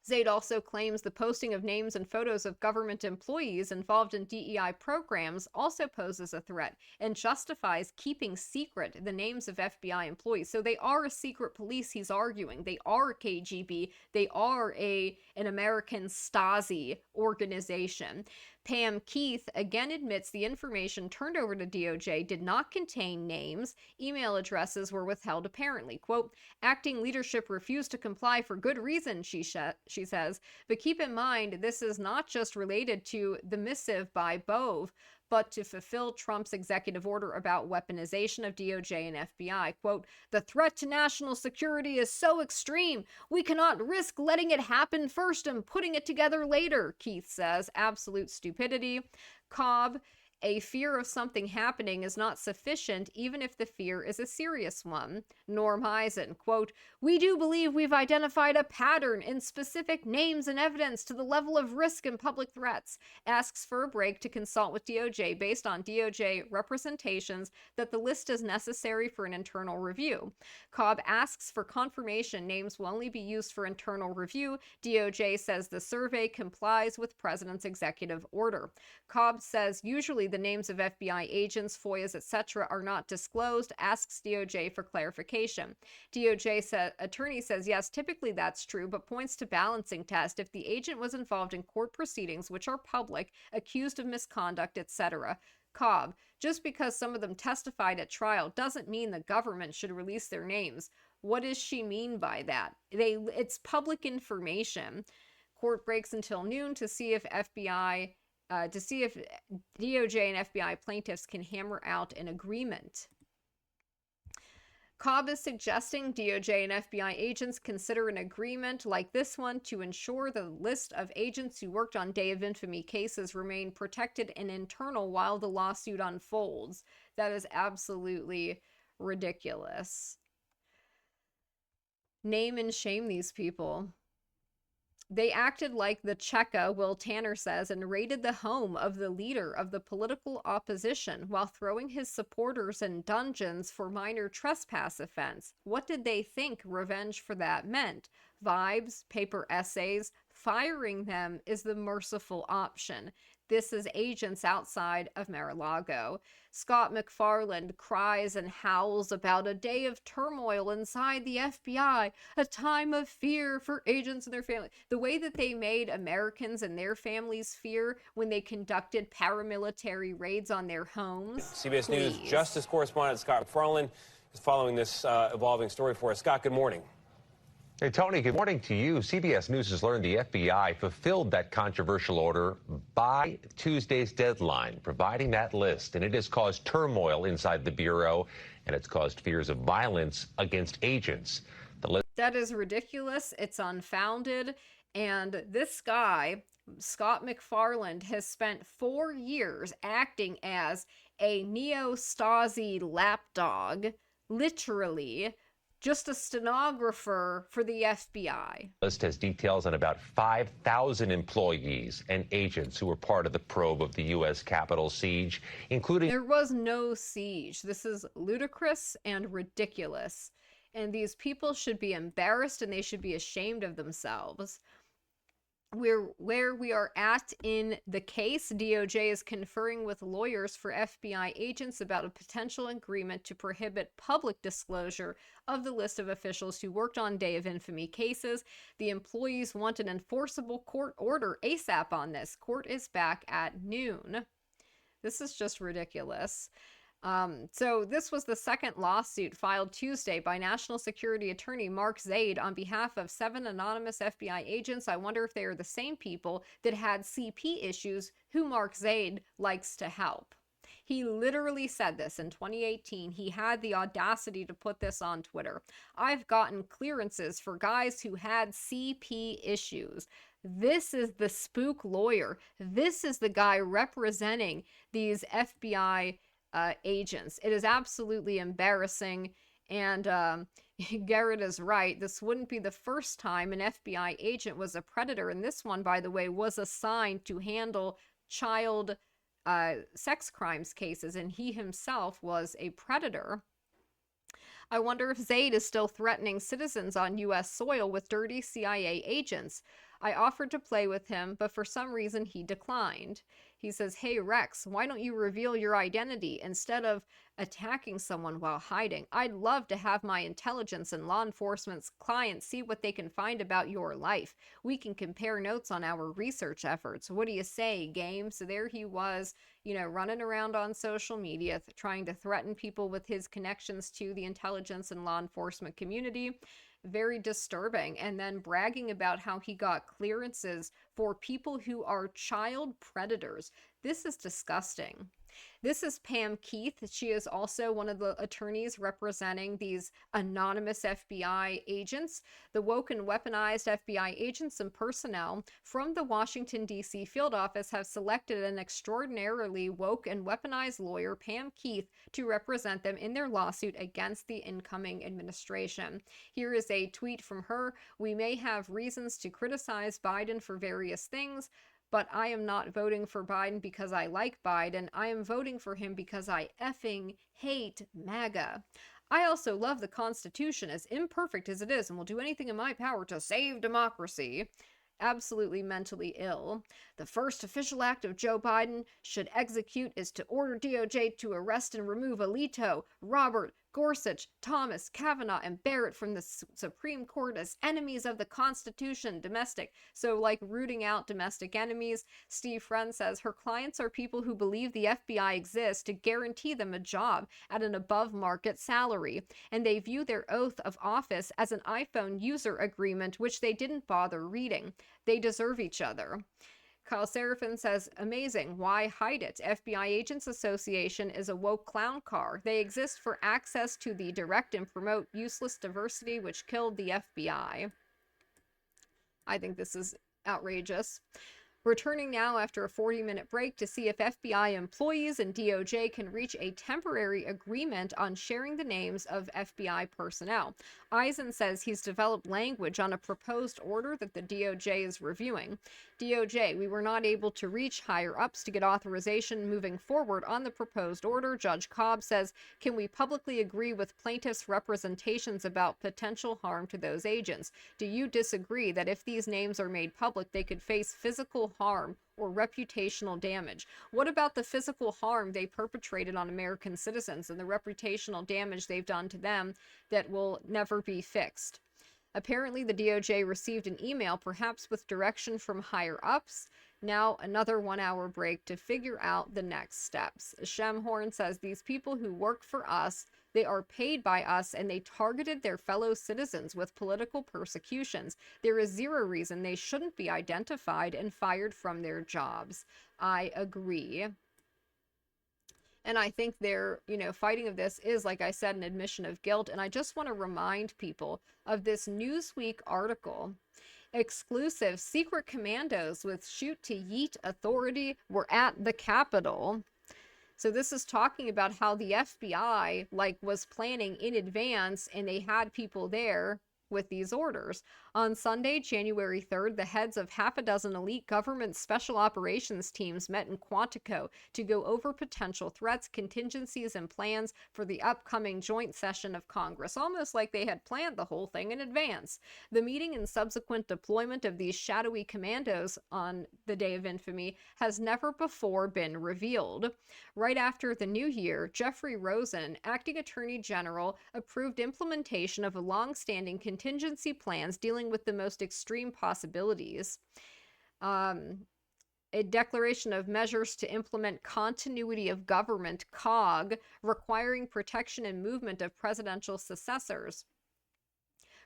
Zaid also claims the posting of names and photos of government employees involved in DEI programs also poses a threat and justifies keeping secret the names of FBI employees. So they are a secret police, he's arguing. They are KGB. They are an American Stasi organization. Pam Keith again admits the information turned over to DOJ did not contain names. Email addresses were withheld apparently. Quote, acting leadership refused to comply for good reason, she says. But keep in mind, this is not just related to the missive by Bove, but to fulfill Trump's executive order about weaponization of DOJ and FBI. Quote, the threat to national security is so extreme, we cannot risk letting it happen first and putting it together later, Keith says. Absolute stupidity. Cobb, a fear of something happening is not sufficient even if the fear is a serious one. Norm Eisen, quote, we do believe we've identified a pattern in specific names and evidence to the level of risk and public threats. Asks for a break to consult with DOJ based on DOJ representations that the list is necessary for an internal review. Cobb asks for confirmation names will only be used for internal review. DOJ says the survey complies with President's executive order. Cobb says usually the names of FBI agents, FOIAs, etc. are not disclosed, asks DOJ for clarification. Attorney says, yes, typically that's true, but points to balancing test if the agent was involved in court proceedings, which are public, accused of misconduct, etc. Cobb, just because some of them testified at trial doesn't mean the government should release their names. What does she mean by that? It's public information. Court breaks until noon to see if DOJ and FBI plaintiffs can hammer out an agreement. Cobb is suggesting DOJ and FBI agents consider an agreement like this one to ensure the list of agents who worked on Day of Infamy cases remain protected and internal while the lawsuit unfolds. That is absolutely ridiculous. Name and shame these people. They acted like the Cheka, Will Tanner says, and raided the home of the leader of the political opposition while throwing his supporters in dungeons for minor trespass offense. What did they think revenge for that meant? Vibes, paper essays, firing them is the merciful option. This is agents outside of Mar-a-Lago. Scott McFarland cries and howls about a day of turmoil inside the FBI, a time of fear for agents and their family. The way that they made Americans and their families fear when they conducted paramilitary raids on their homes. CBS News Justice correspondent Scott McFarland is following this evolving story for us. Scott, good morning. Hey, Tony, good morning to you. CBS News has learned the FBI fulfilled that controversial order by Tuesday's deadline, providing that list. And it has caused turmoil inside the Bureau, and it's caused fears of violence against agents. That is ridiculous. It's unfounded. And this guy, Scott McFarland, has spent 4 years acting as a neo-Stasi lapdog, literally, just a stenographer for the FBI. The list has details on about 5,000 employees and agents who were part of the probe of the U.S. Capitol siege, including... There was no siege. This is ludicrous and ridiculous. And these people should be embarrassed and they should be ashamed of themselves. Where we are at in the case, DOJ is conferring with lawyers for FBI agents about a potential agreement to prohibit public disclosure of the list of officials who worked on Day of Infamy cases. The employees want an enforceable court order ASAP on this. Court is back at noon. This is just ridiculous. So this was the second lawsuit filed Tuesday by National Security Attorney Mark Zaid on behalf of 7 anonymous FBI agents. I wonder if they are the same people that had CP issues who Mark Zaid likes to help. He literally said this in 2018. He had the audacity to put this on Twitter. I've gotten clearances for guys who had CP issues. This is the spook lawyer. This is the guy representing these FBI agents. It is absolutely embarrassing, and Garrett is right. This wouldn't be the first time an FBI agent was a predator, and this one, by the way, was assigned to handle child sex crimes cases, and he himself was a predator. I wonder if Zaid is still threatening citizens on U.S. soil with dirty CIA agents. I offered to play with him, but for some reason he declined. He says, hey Rex, why don't you reveal your identity instead of attacking someone while hiding? I'd love to have my intelligence and law enforcement's clients see what they can find about your life. We can compare notes on our research efforts. What do you say, game? So there he was, running around on social media, trying to threaten people with his connections to the intelligence and law enforcement community. Very disturbing. And then bragging about how he got clearances for people who are child predators. This is disgusting. This is Pam Keith. She is also one of the attorneys representing these anonymous FBI agents. The woke and weaponized FBI agents and personnel from the Washington, D.C. field office have selected an extraordinarily woke and weaponized lawyer, Pam Keith, to represent them in their lawsuit against the incoming administration. Here is a tweet from her. We may have reasons to criticize Biden for various things, but I am not voting for Biden because I like Biden. I am voting for him because I effing hate MAGA. I also love the Constitution, as imperfect as it is, and will do anything in my power to save democracy. Absolutely mentally ill. The first official act of Joe Biden should execute is to order DOJ to arrest and remove Alito, Robert, Gorsuch, Thomas, Kavanaugh, and Barrett from the Supreme Court as enemies of the Constitution. Domestic. So like rooting out domestic enemies. Steve Friend says her clients are people who believe the FBI exists to guarantee them a job at an above market salary. And they view their oath of office as an iPhone user agreement, which they didn't bother reading. They deserve each other. Kyle Seraphin says, amazing. Why hide it? FBI Agents Association is a woke clown car. They exist for access to the direct and promote useless diversity which killed the FBI. I think this is outrageous. Returning now after a 40-minute break to see if FBI employees and DOJ can reach a temporary agreement on sharing the names of FBI personnel. Eisen says he's developed language on a proposed order that the DOJ is reviewing. DOJ, we were not able to reach higher ups to get authorization moving forward on the proposed order. Judge Cobb says, can we publicly agree with plaintiffs' representations about potential harm to those agents? Do you disagree that if these names are made public, they could face physical harm or reputational damage? What about the physical harm they perpetrated on American citizens and the reputational damage they've done to them that will never be fixed? Apparently, the DOJ received an email, perhaps with direction from higher ups. Now, another 1 hour break to figure out the next steps. Shemhorn says these people who work for us, they are paid by us, and they targeted their fellow citizens with political persecutions. There is zero reason they shouldn't be identified and fired from their jobs. I agree. And I think their, fighting of this is, like I said, an admission of guilt. And I just want to remind people of this Newsweek article. Exclusive: secret commandos with shoot to yeet authority were at the Capitol. So this is talking about how the FBI was planning in advance, and they had people there with these orders. On Sunday, January 3rd, the heads of half a dozen elite government special operations teams met in Quantico to go over potential threats, contingencies, and plans for the upcoming joint session of Congress, almost like they had planned the whole thing in advance. The meeting and subsequent deployment of these shadowy commandos on the Day of Infamy has never before been revealed. Right after the new year, Jeffrey Rosen, acting attorney general, approved implementation of a long-standing contingency plans dealing with the most extreme possibilities. A declaration of measures to implement continuity of government, COG, requiring protection and movement of presidential successors.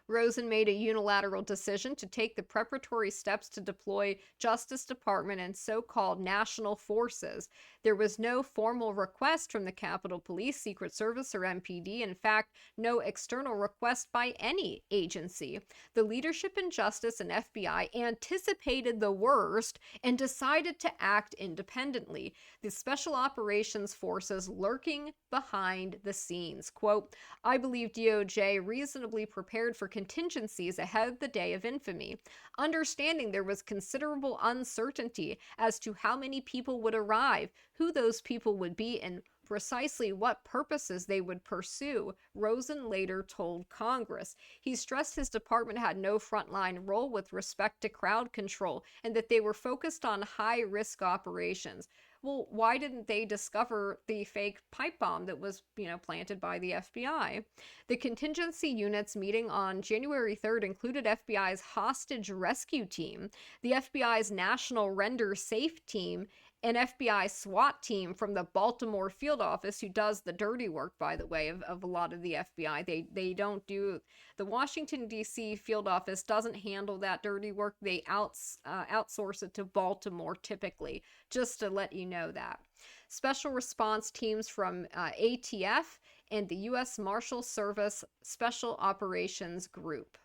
Rosen made a unilateral decision to take the preparatory steps to deploy Justice Department and so-called national forces. There was no formal request from the Capitol Police, Secret Service, or MPD. In fact, no external request by any agency. The leadership in Justice and FBI anticipated the worst and decided to act independently. The Special Operations Forces lurking behind the scenes. Quote, I believe DOJ reasonably prepared for contingencies ahead of the Day of Infamy, understanding there was considerable uncertainty as to how many people would arrive, who those people would be, and precisely what purposes they would pursue, Rosen later told Congress. He stressed his department had no frontline role with respect to crowd control and that they were focused on high-risk operations. Well, why didn't they discover the fake pipe bomb that was, planted by the FBI? The contingency units meeting on January 3rd included FBI's hostage rescue team, the FBI's National Render Safe team, an FBI SWAT team from the Baltimore field office, who does the dirty work, by the way, of a lot of the FBI. They don't do, the Washington, D.C. field office doesn't handle that dirty work. They outsource it to Baltimore typically, just to let you know that. Special response teams from ATF and the U.S. Marshal Service Special Operations Group.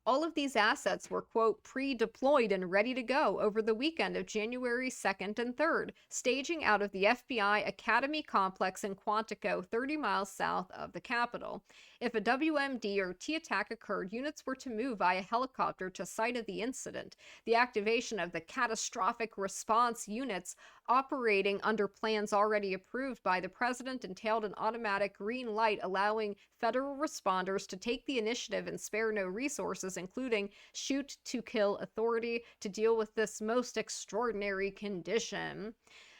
All of these assets were, quote, pre-deployed and ready to go over the weekend of January 2nd and 3rd, staging out of the FBI Academy complex in Quantico, 30 miles south of the Capitol. If a WMD or T attack occurred, units were to move via helicopter to site of the incident. The activation of the catastrophic response units operating under plans already approved by the president entailed an automatic green light, allowing federal responders to take the initiative and spare no resources, including shoot to kill authority, to deal with this most extraordinary condition.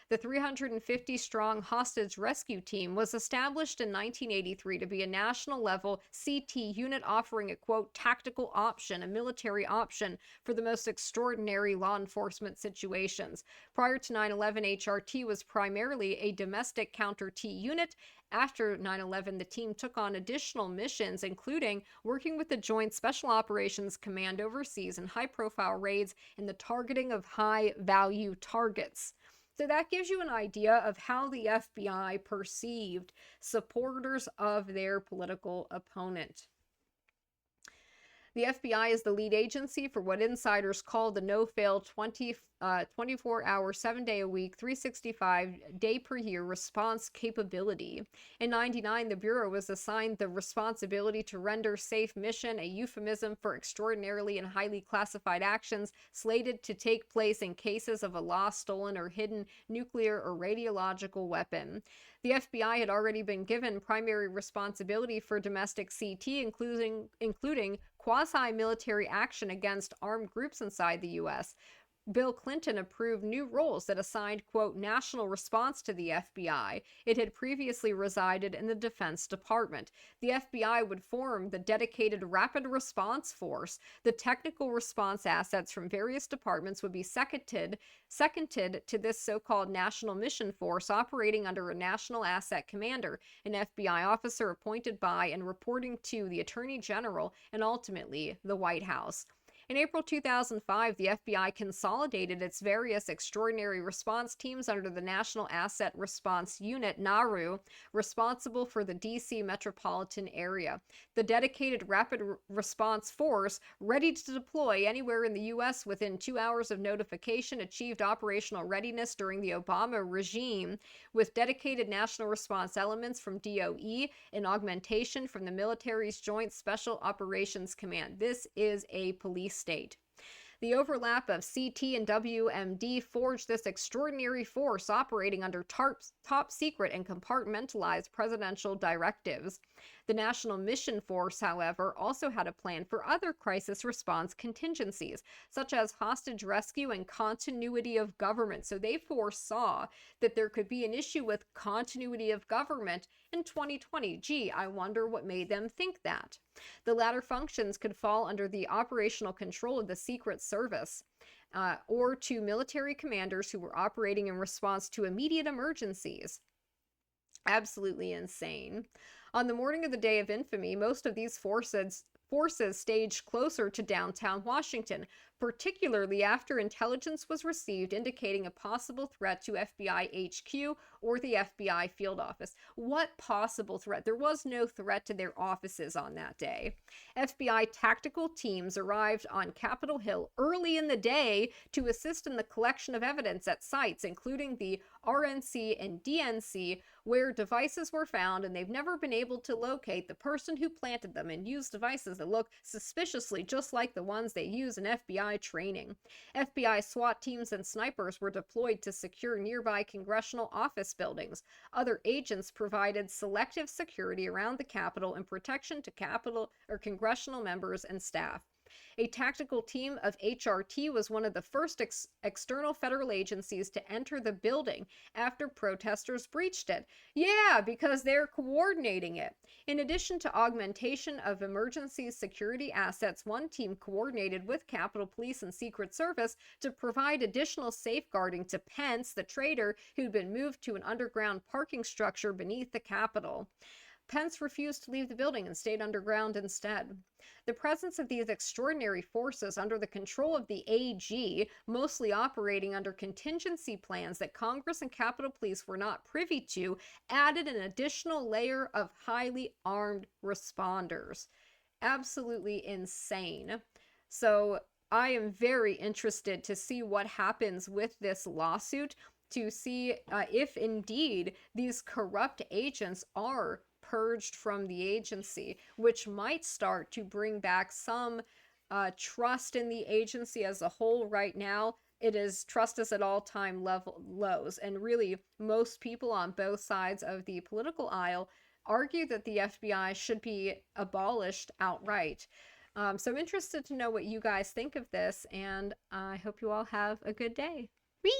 The 350-strong hostage rescue team was established in 1983 to be a national-level CT unit offering a, quote, tactical option, a military option for the most extraordinary law enforcement situations. Prior to 9/11, HRT was primarily a domestic counter-T unit. After 9/11, the team took on additional missions, including working with the Joint Special Operations Command overseas in high-profile raids and the targeting of high-value targets. So that gives you an idea of how the FBI perceived supporters of their political opponent. The FBI is the lead agency for what insiders call the no-fail 24-hour, 7-day-a-week, 365-day-per-year response capability. In '99, the Bureau was assigned the responsibility to render safe mission, a euphemism for extraordinarily and highly classified actions slated to take place in cases of a lost, stolen, or hidden nuclear or radiological weapon. The FBI had already been given primary responsibility for domestic CT, including quasi-military action against armed groups inside the U.S. Bill Clinton approved new roles that assigned, quote, national response to the FBI. It had previously resided in the Defense Department. The FBI would form the dedicated Rapid Response Force. The technical response assets from various departments would be seconded to this so-called National Mission Force operating under a National Asset Commander, an FBI officer appointed by and reporting to the Attorney General and ultimately the White House. In April 2005, the FBI consolidated its various extraordinary response teams under the National Asset Response Unit, NARU, responsible for the D.C. metropolitan area. The dedicated Rapid Response Force, ready to deploy anywhere in the U.S. within 2 hours of notification, achieved operational readiness during the Obama regime, with dedicated national response elements from DOE and augmentation from the military's Joint Special Operations Command. This is a police state. The overlap of CT and WMD forged this extraordinary force operating under top secret and compartmentalized presidential directives. The National Mission Force, however, also had a plan for other crisis response contingencies, such as hostage rescue and continuity of government. So they foresaw that there could be an issue with continuity of government in 2020. Gee, I wonder what made them think that. The latter functions could fall under the operational control of the Secret Service, or to military commanders who were operating in response to immediate emergencies. Absolutely insane. On the morning of the Day of Infamy, most of these forces staged closer to downtown Washington, particularly after intelligence was received indicating a possible threat to FBI HQ or the FBI field office. What possible threat? There was no threat to their offices on that day. FBI tactical teams arrived on Capitol Hill early in the day to assist in the collection of evidence at sites, including the RNC and DNC, where devices were found, and they've never been able to locate the person who planted them and used devices that look suspiciously just like the ones they use in FBI training. FBI SWAT teams and snipers were deployed to secure nearby congressional office buildings. Other agents provided selective security around the Capitol and protection to Capitol or congressional members and staff. A tactical team of HRT was one of the first external federal agencies to enter the building after protesters breached it. Yeah, because they're coordinating it. In addition to augmentation of emergency security assets, one team coordinated with Capitol Police and Secret Service to provide additional safeguarding to Pence, the traitor, who'd been moved to an underground parking structure beneath the Capitol. Pence refused to leave the building and stayed underground instead. The presence of these extraordinary forces under the control of the AG, mostly operating under contingency plans that Congress and Capitol Police were not privy to, added an additional layer of highly armed responders. Absolutely insane. So I am very interested to see what happens with this lawsuit, to see if indeed these corrupt agents are purged from the agency, which might start to bring back some trust in the agency as a whole. Right now, trust is at all-time lows, and really most people on both sides of the political aisle argue that the FBI should be abolished outright. So I'm interested to know what you guys think of this, and I hope you all have a good day. Whee!